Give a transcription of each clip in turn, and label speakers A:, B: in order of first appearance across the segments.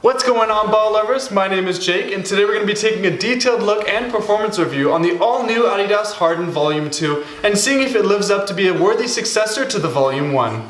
A: What's going on, ball lovers? My name is Jake, and today we're going to be taking a detailed look and performance review on the all-new Adidas Harden Volume 2 and seeing if it lives up to be a worthy successor to the Volume 1.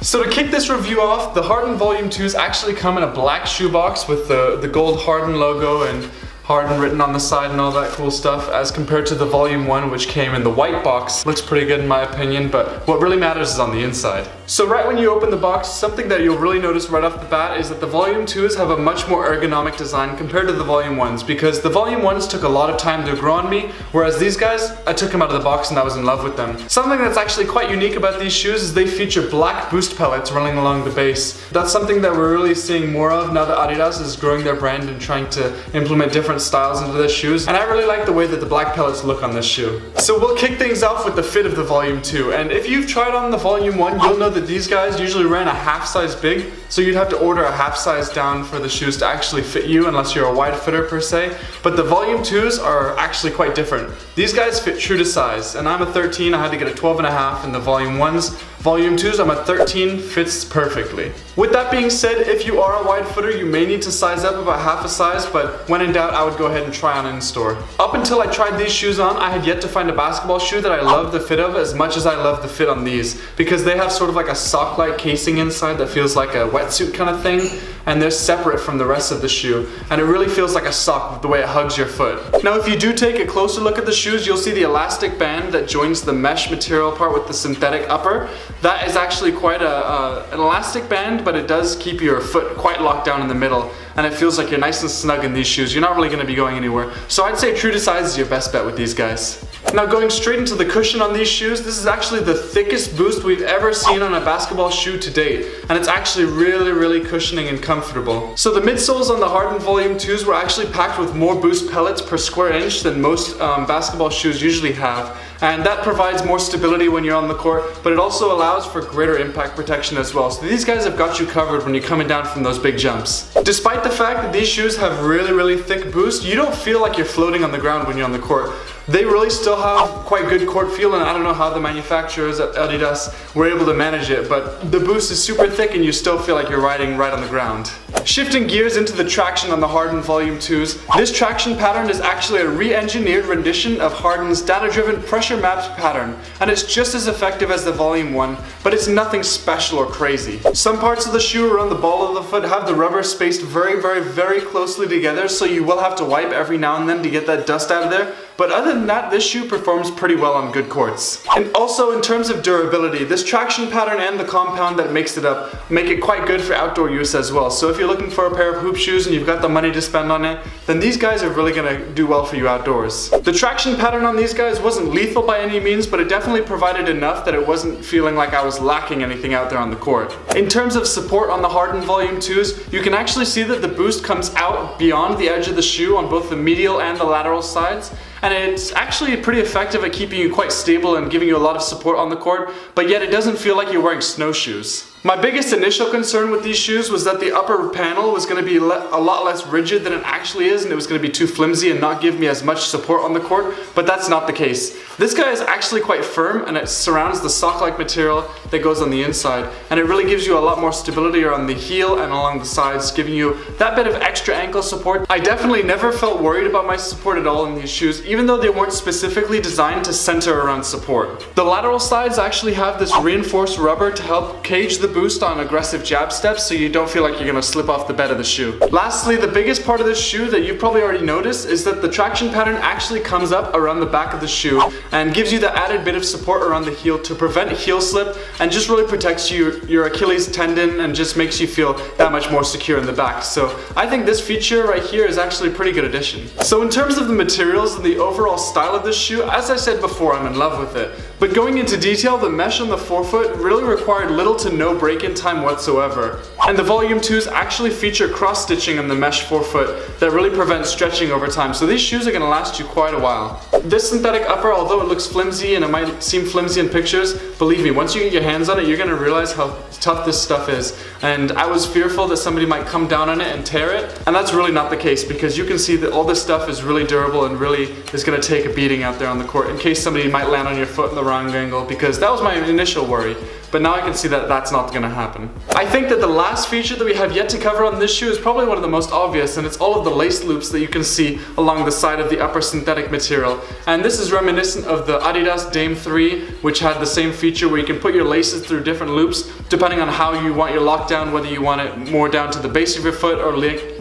A: So to kick this review off, the Harden Volume 2s actually come in a black shoebox with the gold Harden logo and Harden written on the side and all that cool stuff, as compared to the Volume 1, which came in the white box. Looks pretty good in my opinion, but what really matters is on the inside. So right when you open the box, something that you'll really notice right off the bat is that the Volume 2s have a much more ergonomic design compared to the Volume 1s, because the Volume 1s took a lot of time to grow on me, whereas these guys, I took them out of the box and I was in love with them. Something that's actually quite unique about these shoes is they feature black boost pellets running along the base. That's something that we're really seeing more of now that Adidas is growing their brand and trying to implement different styles into their shoes, and I really like the way that the black pellets look on this shoe. So we'll kick things off with the fit of the Volume 2, and if you've tried on the Volume 1, you'll know that these guys usually ran a half size big, so you'd have to order a half size down for the shoes to actually fit you unless you're a wide fitter per se. But the Volume 2s are actually quite different. These guys fit true to size, and I'm a 13, I had to get a 12.5 in the Volume 1s. Volume 2s, I'm a 13, fits perfectly. With that being said, if you are a wide footer, you may need to size up about half a size, but when in doubt, I would go ahead and try on in store. Up until I tried these shoes on, I had yet to find a basketball shoe that I love the fit of as much as I love the fit on these, because they have sort of like a sock-like casing inside that feels like a wetsuit kind of thing, and they're separate from the rest of the shoe, and it really feels like a sock with the way it hugs your foot. Now if you do take a closer look at the shoes, you'll see the elastic band that joins the mesh material part with the synthetic upper. That is actually quite an elastic band, but it does keep your foot quite locked down in the middle, and it feels like you're nice and snug in these shoes. You're not really going to be going anywhere. So I'd say true to size is your best bet with these guys. Now going straight into the cushion on these shoes, this is actually the thickest boost we've ever seen on a basketball shoe to date, and it's actually really cushioning and comfortable. So the midsoles on the Harden Volume 2s were actually packed with more boost pellets per square inch than most basketball shoes usually have, and that provides more stability when you're on the court, but it also allows for greater impact protection as well. So these guys have got you covered when you're coming down from those big jumps. Despite the fact that these shoes have really thick boost, you don't feel like you're floating on the ground when you're on the court. They really still have quite good court feel, and I don't know how the manufacturers at Adidas were able to manage it, but the boost is super thick and you still feel like you're riding right on the ground. Shifting gears into the traction on the Harden Volume 2s, this traction pattern is actually a re-engineered rendition of Harden's data-driven pressure mapped pattern, and it's just as effective as the Volume 1, but it's nothing special or crazy. Some parts of the shoe around the ball of the foot have the rubber spaced very closely together, so you will have to wipe every now and then to get that dust out of there. But other than that, this shoe performs pretty well on good courts. And also in terms of durability, this traction pattern and the compound that makes it up make it quite good for outdoor use as well. So if you're looking for a pair of hoop shoes and you've got the money to spend on it, then these guys are really gonna do well for you outdoors. The traction pattern on these guys wasn't lethal by any means, but it definitely provided enough that it wasn't feeling like I was lacking anything out there on the court. In terms of support on the Harden Volume 2s, you can actually see that the boost comes out beyond the edge of the shoe on both the medial and the lateral sides. And it's actually pretty effective at keeping you quite stable and giving you a lot of support on the court, but yet it doesn't feel like you're wearing snowshoes. My biggest initial concern with these shoes was that the upper panel was going to be a lot less rigid than it actually is, and it was going to be too flimsy and not give me as much support on the court, but that's not the case. This guy is actually quite firm, and it surrounds the sock-like material that goes on the inside, and it really gives you a lot more stability around the heel and along the sides, giving you that bit of extra ankle support. I definitely never felt worried about my support at all in these shoes, even though they weren't specifically designed to center around support. The lateral sides actually have this reinforced rubber to help cage the boost on aggressive jab steps, so you don't feel like you're going to slip off the bed of the shoe. Lastly, the biggest part of this shoe that you've probably already noticed is that the traction pattern actually comes up around the back of the shoe and gives you the added bit of support around the heel to prevent heel slip, and just really protects your Achilles tendon and just makes you feel that much more secure in the back. So I think this feature right here is actually a pretty good addition. So in terms of the materials and the overall style of this shoe, as I said before, I'm in love with it. But going into detail, the mesh on the forefoot really required little to no break-in time whatsoever. And the Volume 2s actually feature cross-stitching on the mesh forefoot that really prevents stretching over time. So these shoes are going to last you quite a while. This synthetic upper, although it looks flimsy and it might seem flimsy in pictures, believe me, once you get your hands on it, you're going to realize how tough this stuff is. And I was fearful that somebody might come down on it and tear it, and that's really not the case, because you can see that all this stuff is really durable and really is going to take a beating out there on the court in case somebody might land on your foot in the wrong angle, because that was my initial worry. But now I can see that that's not gonna happen. I think that the last feature that we have yet to cover on this shoe is probably one of the most obvious, and it's all of the lace loops that you can see along the side of the upper synthetic material. And this is reminiscent of the Adidas Dame 3, which had the same feature where you can put your laces through different loops depending on how you want your lockdown, whether you want it more down to the base of your foot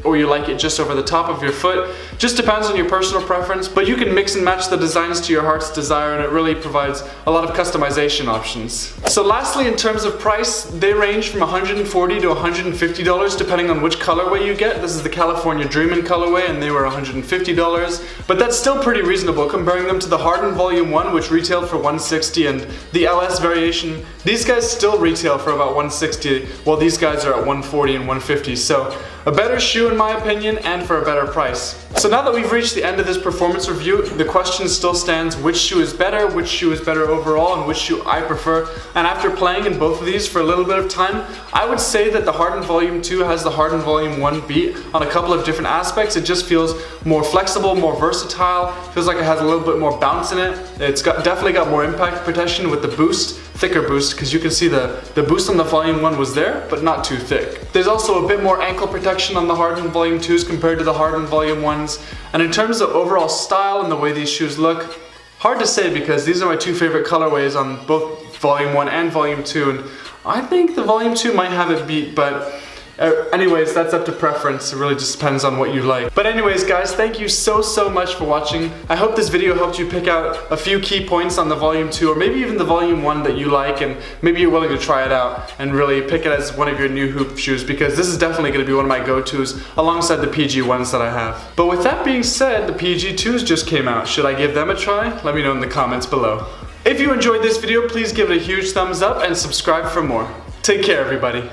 A: or you like it just over the top of your foot. Just depends on your personal preference, but you can mix and match the designs to your heart's desire, and it really provides a lot of customization options. So lastly, in terms of price, they range from $140 to $150 depending on which colorway you get. This is the California Dreamin' colorway, and they were $150, but that's still pretty reasonable comparing them to the Harden Volume 1, which retailed for $160, and the LS variation, these guys still retail for about $160, while these guys are at $140 and $150. So a better shoe in my opinion, and for a better price. So now that we've reached the end of this performance review, the question still stands: which shoe is better, which shoe is better overall, and which shoe I prefer. And after playing in both of these for a little bit of time, I would say that the Harden Volume 2 has the Harden Volume 1 beat on a couple of different aspects. It just feels more flexible, more versatile, feels like it has a little bit more bounce in it. It's definitely got more impact protection with the boost, thicker boost, because you can see the boost on the Volume 1 was there, but not too thick. There's also a bit more ankle protection on the Harden Volume 2s compared to the Harden Volume 1s. And in terms of overall style and the way these shoes look, hard to say because these are my two favorite colorways on both Volume 1 and Volume 2, and I think the Volume 2 might have it beat, but anyways, that's up to preference. It really just depends on what you like. But anyways, guys, thank you so much for watching. I hope this video helped you pick out a few key points on the Volume 2, or maybe even the Volume 1 that you like, and maybe you're willing to try it out and really pick it as one of your new hoop shoes, because this is definitely going to be one of my go-tos alongside the PG ones that I have. But with that being said, the PG 2s just came out. Should I give them a try? Let me know in the comments below. If you enjoyed this video, please give it a huge thumbs up and subscribe for more. Take care, everybody.